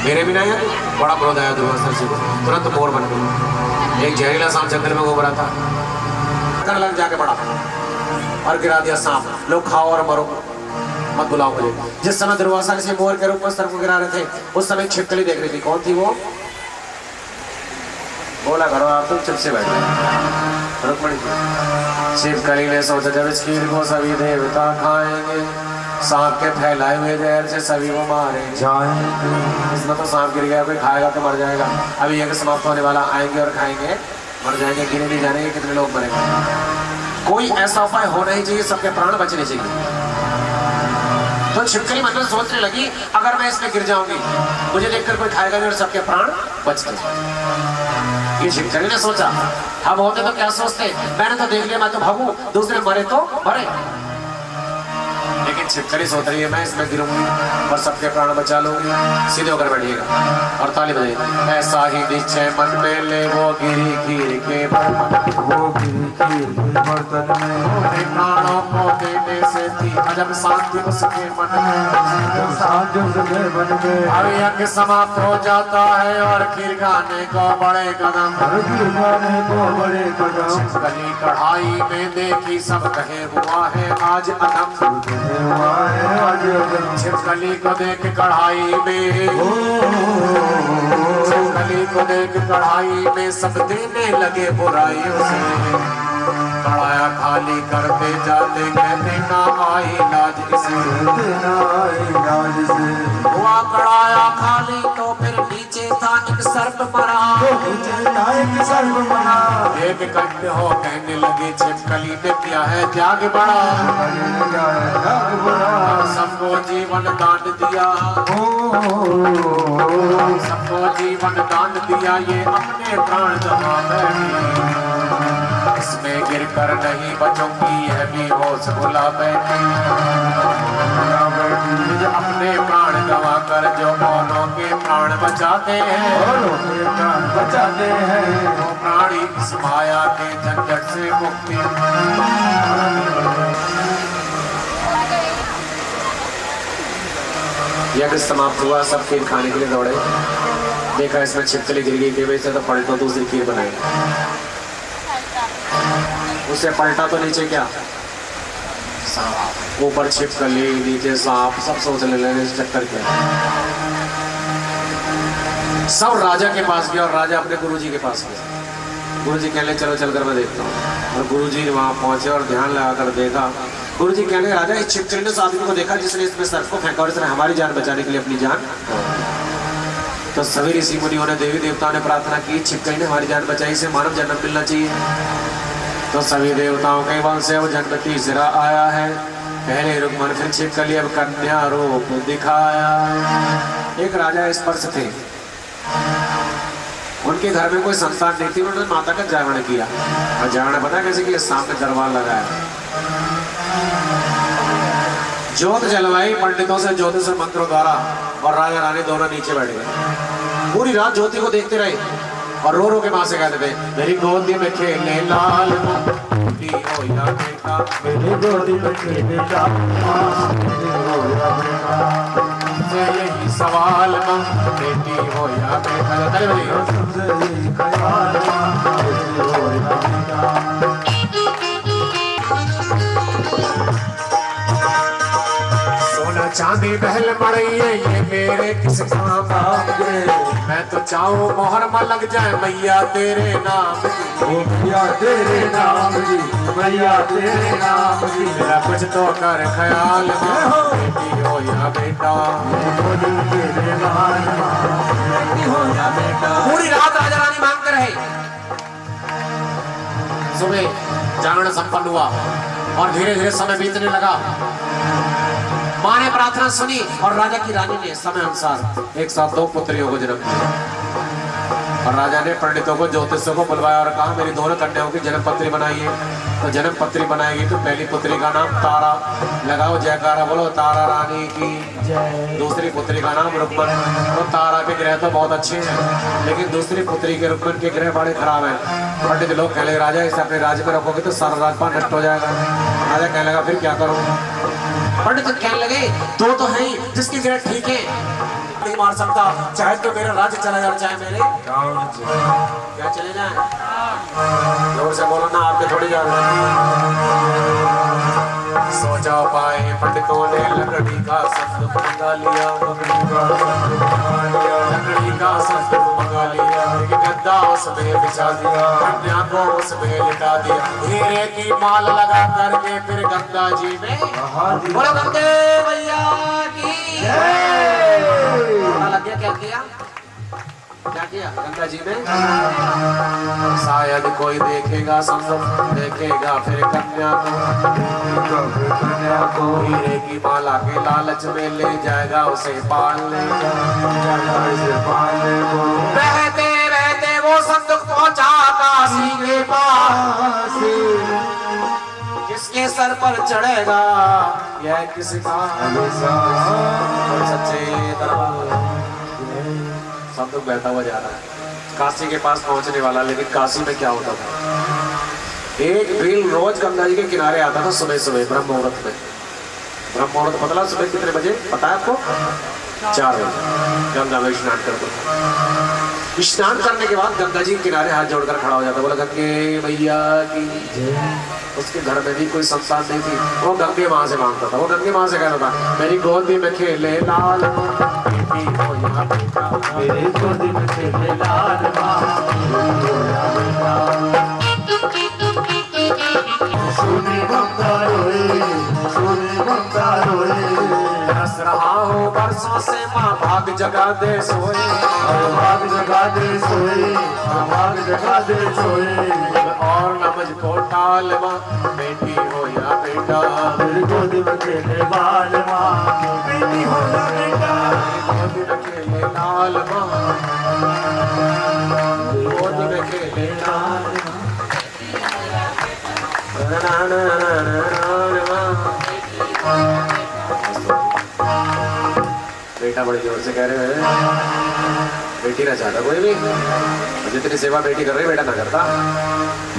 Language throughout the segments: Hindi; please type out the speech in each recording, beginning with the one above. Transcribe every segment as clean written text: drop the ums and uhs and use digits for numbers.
मेरे भी नहीं है। बड़ा क्रोध आया दुर्वासा ऋषि को, तुरंत मोर बन गया। एक जहरीला सांप जंगल में घूम रहा था, लग जाके पड़ा और गिरा दिया सांप, लोग खाओ और मरो, मत बुलाओ मुझे। जिस समय दुर्वासा ऋषि मोर के रूप में सर को गिरा रहे थे, उस समय छिपकली देख रही थी। कौन थी वो? बोला करो आप तुम चुप से बैठे। रुक्मणी छिपकली ने सोचा जब इस खीर को सभी देवता खाएंगे, सांप के फैलाए हुए जहर से सभी को मारे जाएंगे। इसमें तो सांप गिर गया, कोई खाएगा तो मर जाएगा। अभी यज्ञ समाप्त होने वाला, आएंगे और खाएंगे, मर जाएंगे, गिने नहीं जाने कितने लोग मरेंगे। कोई ऐसा उपाय होना ही चाहिए, सबके प्राण बचने चाहिए। तो छिपकली मतलब सोचने लगी अगर मैं इसमें गिर जाऊंगी, मुझे देखकर कोई खाएगा नहीं और सबके प्राण बच गए। ये छिपकली ने सोचा, हम होते तो क्या सोचते, मैंने तो देख लिया, मैं तो भागूं, दूसरे मरे तो मरे। लेकिन छिपकली सोच रही है मैं इसमें गिरूंगी और सबके प्राण बचा लूंगी। सीधे होकर बैठिएगा और ताली बजाइए। ऐसा ही निश्चय मन में ले, वो गिरी खीर के बर्तन, वो गिरी खीर के बर्तन में, प्राणों को देने से थी अजब शांति उसके मन में, शांति उसके मन में। अब यज्ञ समाप्त हो जाता है और खीर खाने को बड़े कदम, छिपकली कढ़ाई में देखी सब कहे हुआ है आज अदम। छिपकली को देख कढ़ाई में, छिपकली को देख कढ़ाई में सब देने लगे बुराइयों से। कढ़ाया खाली करते जाते कहते ना आई लाज इसे, हुआ कढ़ाया खाली तो फिर नीचे था एक सर्प मरा, एक कंठ हो कहने लगे छिपकली ने किया है त्याग बड़ा, सबको जीवन दान दिया, सबको जीवन दान दिया, ये अपने प्राण गंवा बैठी, इसमें गिर कर नहीं बचूंगी, यह भी होश भुला बैठी, अपने प्राण गंवा कर जो औरों के प्राण बचाते हैं, बचाते हैं, वो प्राणी इस माया के झंझट से मुक्ति। यज्ञ समाप्त हुआ, सब खीर खाने के लिए दौड़े, देखा इसमें छिपकली गिर गई की वजह से, तो पलटो दूसरी खीर बनाई, उसे पलटा तो नीचे क्या सांप, ऊपर छिपकली नीचे सांप, सब सोचने लगे चक्कर क्या। सब राजा के पास गया और राजा अपने गुरुजी के पास गया। गुरुजी कहने चलो चलकर मैं देखता हूँ, और गुरुजी वहां पहुंचे और ध्यान लगाकर देखा। गुरुजी कहने राजा इस छिपकली ने उस आदमी को देखा जिसने इसमें सर्प को फेंका और इसने हमारी जान बचाने के लिए अपनी जान। तो सभी ऋषि मुनियों ने, देवी देवताओं ने प्रार्थना की छिपकली ने हमारी जान बचाई, इसे मानव जन्म मिलना चाहिए। तो सभी देवताओं के वंश से वो जन्म तीसरा आया है, पहले रुक्मन फिर छिपकली, अब कन्या रूप दिखाया। एक राजा स्पर्श थे, उनके घर में कोई संतान नहीं थी, उन्होंने माता का जागरण किया, और जागरण पता कैसे कि सामने दरबार लगाया, ज्योत जलवाई पंडितों से ज्योतिष मंत्रों द्वारा, और राजा रानी दोनों नीचे बैठ गए। पूरी रात ज्योति को देखते रहे और रो रो के माँ से कहते थे मेरी गोदी में खेले लाल बेटी हो या बेटा, मेरी गोदी में खेले लाल बेटा, यही सवाल बेटी हो या बेटा। सोना चांदी बहल मड़ई ये मेरे किस काम आएंगे, मैं तो चाहूँ मोहर में लग जाए मैया तेरे नाम की, मैया तेरे नाम की, मैया तेरे नाम की, मेरा कुछ तो कर ख्याल बेटी हो या बेटा, पूरी रात राजा रानी मांगते रहे। सुबह जागरण संपन्न हुआ और धीरे धीरे समय बीतने लगा। माँ ने प्रार्थना सुनी और राजा की रानी ने समय अनुसार एक साथ 2 पुत्रियों को जन्म दिया, और राजा ने पंडितों को ज्योतिषों को बुलवाया और कहा मेरी दोनों कन्याओं की जन्म पत्री बनाइए। तो जन्म पत्री बनाएगी तो पहली पुत्री का नाम तारा, लगाओ जयकारा बोलो तारा रानी की जय। दूसरी पुत्री का नाम रुक्मन। तो तारा के ग्रह तो बहुत अच्छे हैं, लेकिन दूसरी पुत्री के रुक्मन के ग्रह बड़े खराब हैं। पंडित लोग कहने लगे राजा इसे अपने राज्य में रखोगे तो सारा राजपाट नष्ट हो जाएगा। राजा कहने लगा फिर क्या करूँ। पंडित कहने लगे दो तो है ही जिसके ग्रह ठीक है, नहीं मार सकता, चाहे तो मेरा राज्य चला जाए, चाहे मेरे क्या चले जाए। जोर से बोलो ना, आपके थोड़ी जा रहे। सोचा पाए पंडितों ने लकड़ी का संदूक मंगा लिया, लकड़ी का संदूक मंगा लिया, एक गद्दा उसमें बिछा दिया, कन्या को उसमें लिटा दिया, हीरे की माल लगा करके फिर गंगा जी में बोलो गंगे मैया की जय। लग गया क्या किया, क्या किया गंगा जी में। शायद कोई देखेगा संदूक, देखेगा फिर कन्या को हीरे की माला के लालच में ले जाएगा उसे पालने। रहते रहते वो संदूक पहुंचा काशी के पास, किसके सर पर चढ़ेगा यह किसका सच्चे दरबार। संदूक बहता हुआ जा रहा है, काशी के पास पहुंचने वाला। लेकिन काशी में क्या होता था, एक भील रोज गंगा जी के किनारे आता था सुबह सुबह ब्रह्म मुहूर्त में। ब्रह्म मुहूर्त पता सुबह कितने बजे पता है आपको, 4 बजे गंगा में स्नान करते। स्नान करने के बाद गंगा जी के किनारे हाथ जोड़कर खड़ा हो जाता, बोला गंगे मैया की। उसके घर में भी कोई संतान नहीं थी, वो गंगे माँ से मांगता था। वो गंगे माँ से कहता था, मेरी गोदी में खेले लाल बेटी हो या बेटा, मेरी गोदी में खेले लाल माँ। हंस रहा हूँ बरसों से माँ भाग जगा दे सोए, भाग जगा दे सोए, भाग जगा दे सोए। और न मुझको टाल माँ, बेटी हो या बेटा, मेरी गोदी में खेले लाल माँ, बेटी हो या बेटा, गोदी में खेले लाल माँ, गोदी में खेले लाल माँ। बेटा बड़े जोर से कह रहे हैं, बेटी ना चाहता कोई भी, जितनी सेवा बेटी कर रही बेटा ना करता।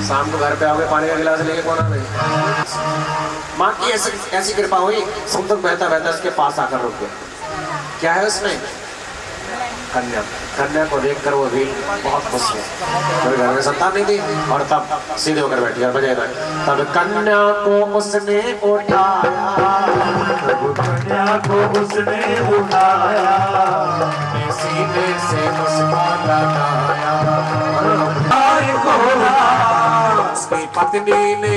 शाम को घर पे आओगे पानी का गिलास लेके कौन आ गई। माँ की ऐसी कृपा हुई, संदूक बहता बहता उसके पास आकर रुक गया। क्या है उसमें, कन्या। कन्या को देखकर वो भी बहुत खुश हुआ, कोई घर में संतान नहीं थी। और तब सीधे होकर बैठी और बजाय तब कन्या को उसने उठाया, कन्या को उसने उठाया, सीधे से मुस्कान लगाया। उसकी पत्नी ने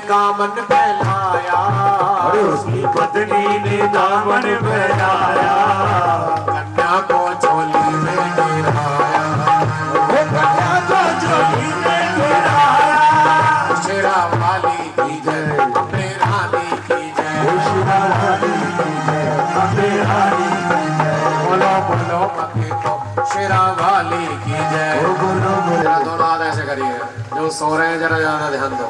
दामन फैलाया, उसकी पत्नी ने दामन फैलाया, कन्या को झोली में गिराया, कन्या को झोली में गिराया। शेरा वाली की जय, अपने रानी की जय, शेरा वाली की जय, अपने रानी की जय। बोलो बोलो मके तो शेरा वाली की जय। जरा दोनों हाथ ऐसे करिए, जो सो रहे हैं जरा ज्यादा ध्यान दो।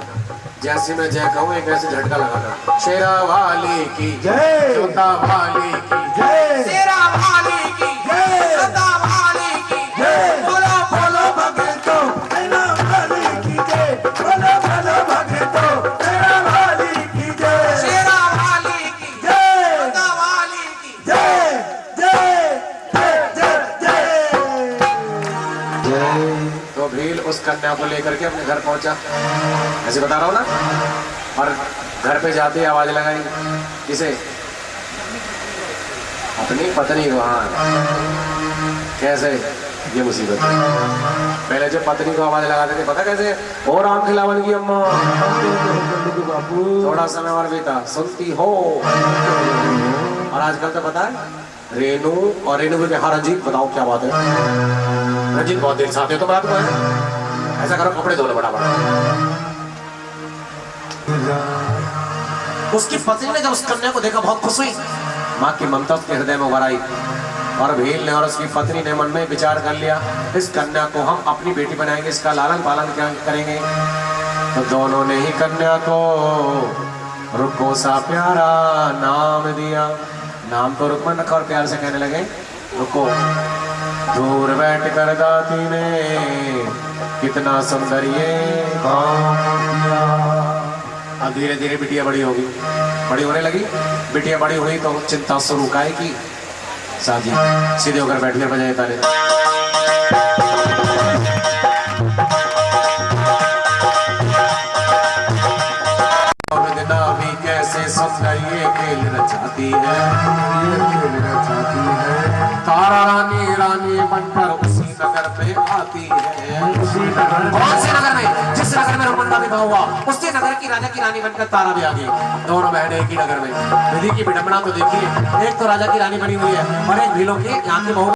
जैसे मैं जय कहूँ एक ऐसे झटका लगाना। शेरा वाली की जय, जोता वाली की जय, शेरा वाली की जय, जोता वाली की जय। बोलो बोलो भगतो शेरा वाली की जय, बोलो बोलो भगतो शेरा वाली की जय, शेरा वाली की जय, जोता वाली की जय, जय जय जय जय। तो भील उस कन्या को लेकर के अपने घर पहुंचा, ऐसे बता रहा हूँ ना। और घर पे जाते ही आवाज लगाई, किसे, अपनी पत्नी को। हाँ कैसे, ये मुसीबत है। पहले जो पत्नी को आवाज लगाते थे पता कैसे, और आम खिलावन की अम्मा, थोड़ा समय और बीता सुनती हो। और आजकल तो पता है रेनू, और रेनू भी हाँ रंजीत बताओ क्या बात है, रंजीत बहुत देर से आते हो तो बात को है, ऐसा करो कपड़े धो लो बड़ा बड़ा। उसकी पत्नी ने जब उस कन्या को देखा बहुत खुश हुई, माँ की ममता उसके हृदय में उभर आई। और भील ने और उसकी पत्नी ने मन में विचार कर लिया, इस कन्या को हम अपनी बेटी बनाएंगे, इसका लालन पालन क्या करेंगे। तो दोनों ने ही कन्या को रुको सा प्यारा नाम दिया। नाम तो रुकमन रखा और प्यार से कहने लगे रुको। दूर बैठ कर दाती ने कितना सुंदर ये काम किया। अब धीरे धीरे बिटिया बड़ी होगी, बड़ी होने लगी। बिटिया बड़ी हुई तो चिंता शुरू काय की, साजी सीधे होकर बैठ कर बजाए ताले। भी कैसे सुंदर ये खेल रचाती है, तारा रानी रानी बनकर उसी नगर पे आती है। कौन से नगर में? जिस नगर में रुकमंडा विवाह हुआ उसी नगर की राजा की रानी बनकर तारा भी आ गई। दोनों बहनें एक ही नगर में। विधि की विडंबना तो देखिए, एक तो राजा की रानी बनी हुई है और एक भीलों की यहाँ की बहू।